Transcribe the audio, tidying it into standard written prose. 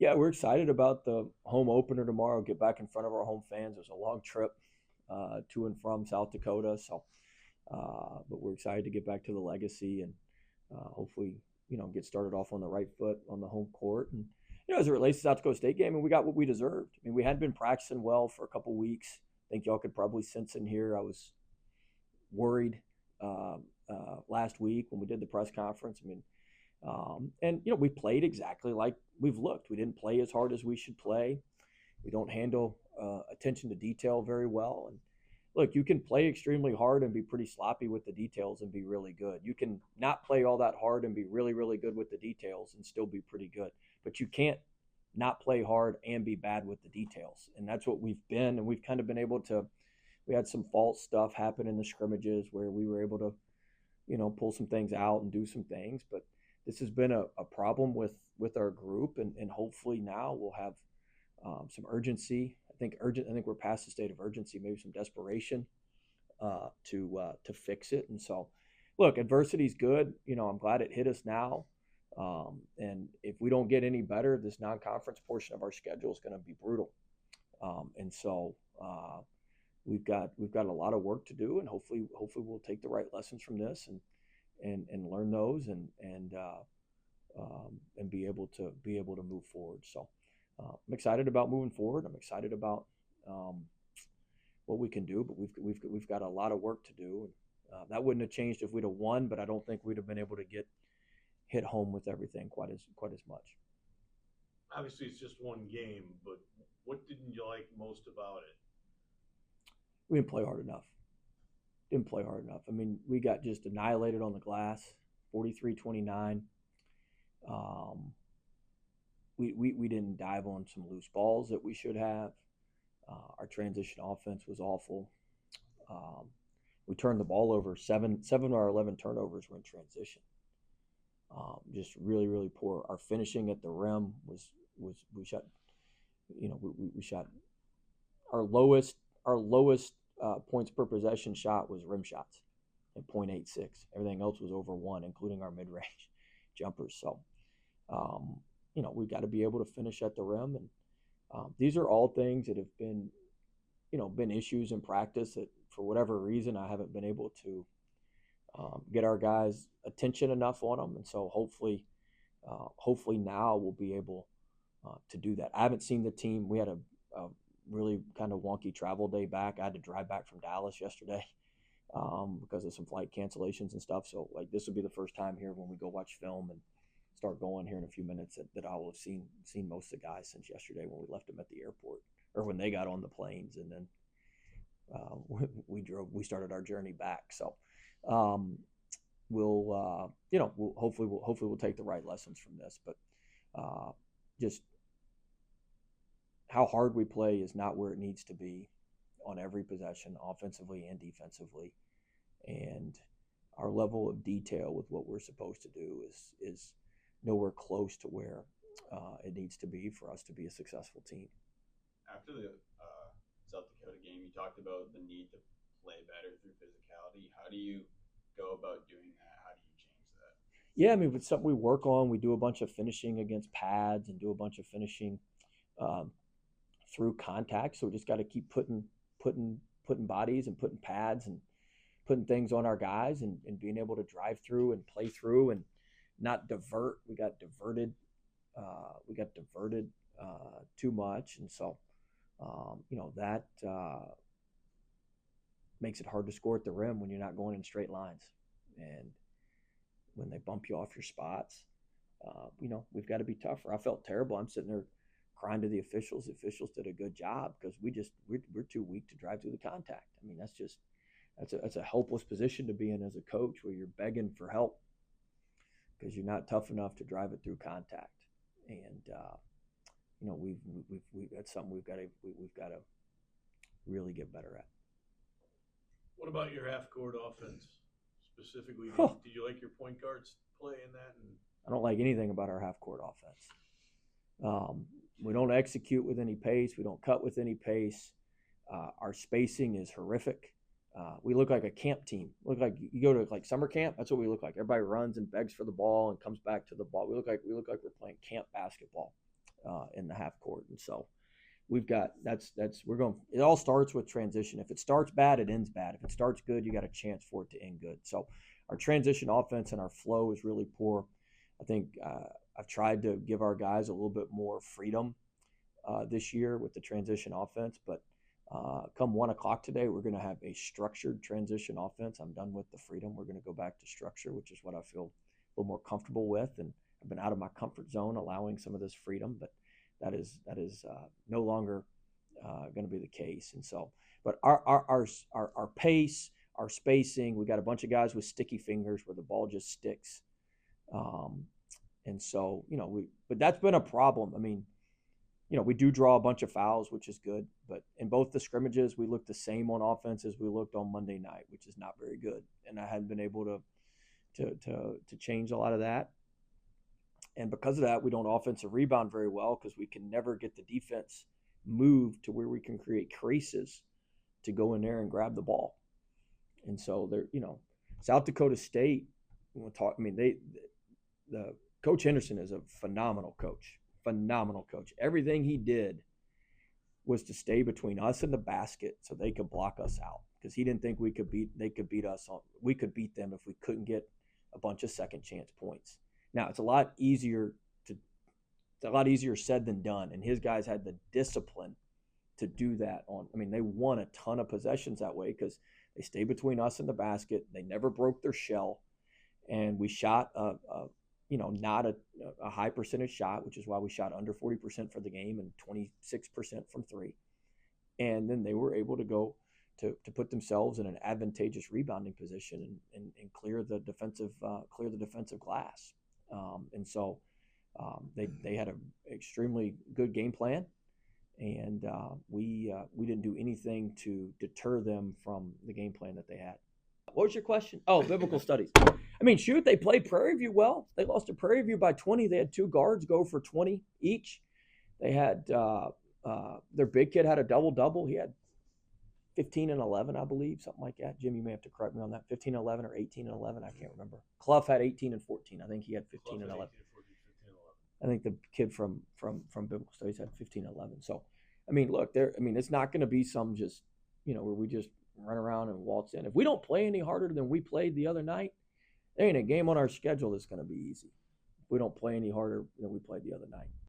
Yeah, we're excited about the home opener tomorrow. Get back in front of our home fans. It was a long trip to and from South Dakota, but we're excited to get back to the legacy and hopefully get started off on the right foot on the home court. And as it relates to South Dakota State game, and we got what we deserved. I mean, we hadn't been practicing well for a couple weeks. I think y'all could probably sense in here. I was worried last week when we did the press conference. I mean, and we played exactly like we've looked. We didn't play as hard as we should play. We don't handle attention to detail very well. And look, you can play extremely hard and be pretty sloppy with the details and be really good. You can not play all that hard and be really, really good with the details and still be pretty good. But you can't not play hard and be bad with the details. And that's what we've been. And we've kind of been able to, we had some false stuff happen in the scrimmages where we were able to, pull some things out and do some things. But this has been a problem with our group. And hopefully now we'll have some urgency. I think we're past the state of urgency, maybe some desperation to fix it. And so, look, adversity is good. I'm glad it hit us now. And if we don't get any better, this non-conference portion of our schedule is going to be brutal. And so we've got a lot of work to do, and hopefully we'll take the right lessons from this and learn those and be able to move forward. So I'm excited about moving forward. I'm excited about what we can do, but we've got a lot of work to do. That wouldn't have changed if we'd have won, but I don't think we'd have been able to hit home with everything quite as much. Obviously, it's just one game, but what didn't you like most about it? We didn't play hard enough. Didn't play hard enough. I mean, we got just annihilated on the glass, 43-29. Um, we didn't dive on some loose balls that we should have. Our transition offense was awful. Um, we turned the ball over. Seven of our 11 turnovers were in transition. Just really, really poor. Our finishing at the rim was we shot. We shot our lowest points per possession shot was rim shots at 0.86. Everything else was over one, including our mid range jumpers. So um, we've got to be able to finish at the rim, and these are all things that have been issues in practice that for whatever reason I haven't been able to get our guys attention enough on them, and so hopefully now we'll be able to do that. I haven't seen the team. We had a really kind of wonky travel day back. I had to drive back from Dallas yesterday because of some flight cancellations and stuff. So like this will be the first time here when we go watch film and start going here in a few minutes that I will have seen most of the guys since yesterday when we left them at the airport or when they got on the planes, and then we started our journey back. So um, hopefully we'll take the right lessons from this, but uh, just how hard we play is not where it needs to be on every possession, offensively and defensively, and our level of detail with what we're supposed to do is nowhere close to where it needs to be for us to be a successful team. After the South Dakota game, you talked about the need to play better through physicality. How do you go about doing that? How do you change that? Yeah, I mean, it's something we work on. We do a bunch of finishing against pads and do a bunch of finishing um, through contact. So we just got to keep putting bodies and putting pads and putting things on our guys and being able to drive through and play through and not divert. We got diverted too much, and so that makes it hard to score at the rim when you're not going in straight lines, and when they bump you off your spots, we've got to be tougher. I felt terrible. I'm sitting there crying to the officials. The officials did a good job because we're too weak to drive through the contact. I mean, that's a helpless position to be in as a coach where you're begging for help because you're not tough enough to drive it through contact. And we've that's something we've got to really get better at. What about your half court offense specifically? Huh. Did you like your point guards play in that? And I don't like anything about our half court offense. We don't execute with any pace. We don't cut with any pace. Our spacing is horrific. We look like a camp team. We look like you go to like summer camp. That's what we look like. Everybody runs and begs for the ball and comes back to the ball. We look like we're playing camp basketball. in the half court. And so we've got we're going. It all starts with transition. If it starts bad, it ends bad. If it starts good, you got a chance for it to end good. So our transition offense and our flow is really poor. I think I've tried to give our guys a little bit more freedom this year with the transition offense, but come 1 o'clock today, we're going to have a structured transition offense. I'm done with the freedom. We're going to go back to structure, which is what I feel a little more comfortable with. And I've been out of my comfort zone, allowing some of this freedom, but that is no longer going to be the case. And so, but our pace, our spacing, we got a bunch of guys with sticky fingers where the ball just sticks. And so, but that's been a problem. I mean, we do draw a bunch of fouls, which is good, but in both the scrimmages, we looked the same on offense as we looked on Monday night, which is not very good. And I hadn't been able to change a lot of that. And because of that, we don't offensive rebound very well because we can never get the defense moved to where we can create creases to go in there and grab the ball. And so South Dakota State, the Coach Henderson is a phenomenal coach. Everything he did was to stay between us and the basket so they could block us out, because he didn't think we could beat them if we couldn't get a bunch of second chance points. Now it's a lot easier said than done, and his guys had the discipline to do that. They won a ton of possessions that way because they stayed between us and the basket. They never broke their shell, and we shot not a high percentage shot, which is why we shot under 40% for the game and 26% from three. And then they were able to go to put themselves in an advantageous rebounding position and clear the defensive glass. And so they had an extremely good game plan, and we didn't do anything to deter them from the game plan that they had. What was your question? Oh, biblical studies. They played Prairie View well. They lost to Prairie View by 20. They had two guards go for 20 each. They had their big kid had a double-double. He had 15 and 11, I believe, something like that. Jim, you may have to correct me on that. 15 and 11 or 18 and 11, I can't remember. Clough had 18 and 14. I think he had 15 and 11. I think the kid from Biblical Studies had 15 and 11. So, look, it's not going to be some just, where we just run around and waltz in. If we don't play any harder than we played the other night, there ain't a game on our schedule that's going to be easy. If we don't play any harder than we played the other night.